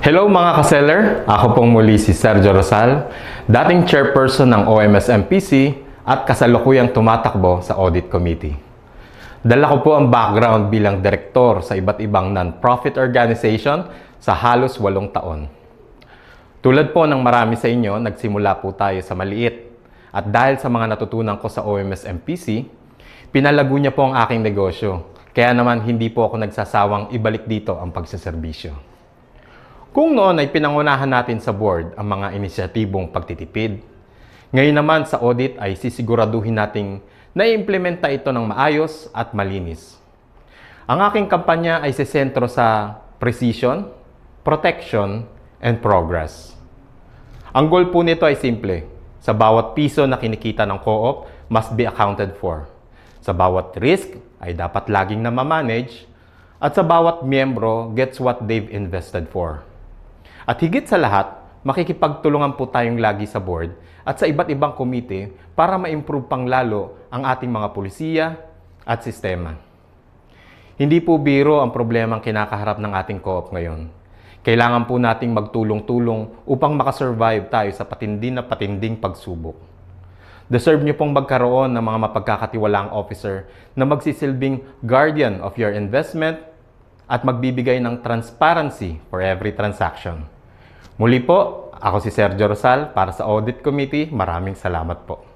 Hello mga ka-seller! Ako pong muli si Sergio Rosal, dating chairperson ng OMS-MPC at kasalukuyang tumatakbo sa Audit Committee. Dala ko po ang background bilang direktor sa iba't ibang non-profit organization sa halos 8 taon. Tulad po ng marami sa inyo, nagsimula po tayo sa maliit. At dahil sa mga natutunan ko sa OMS-MPC, pinalago niya po ang aking negosyo. Kaya naman hindi po ako nagsasawang ibalik dito ang pagsaserbisyo. Kung noon ay pinangunahan natin sa board ang mga inisyatibong pagtitipid, ngayon naman sa audit ay sisiguraduhin nating na-implementa ito ng maayos at malinis. Ang aking kampanya ay sisentro sa precision, protection, and progress. Ang goal po nito ay simple. Sa bawat piso na kinikita ng co-op must be accounted for. Sa bawat risk ay dapat laging na ma-manage at sa bawat miyembro gets what they've invested for. At higit sa lahat, makikipagtulungan po tayong lagi sa board at sa iba't ibang komite para ma-improve pang lalo ang ating mga pulisiya at sistema. Hindi po biro ang problemang kinakaharap ng ating co-op ngayon. Kailangan po nating magtulong-tulong upang makasurvive tayo sa patinding pagsubok. Deserve niyo pong magkaroon ng mga mapagkakatiwalaang officer na magsisilbing guardian of your investment at magbibigay ng transparency for every transaction. Muli po, ako si Sergio Rosal para sa Audit Committee. Maraming salamat po.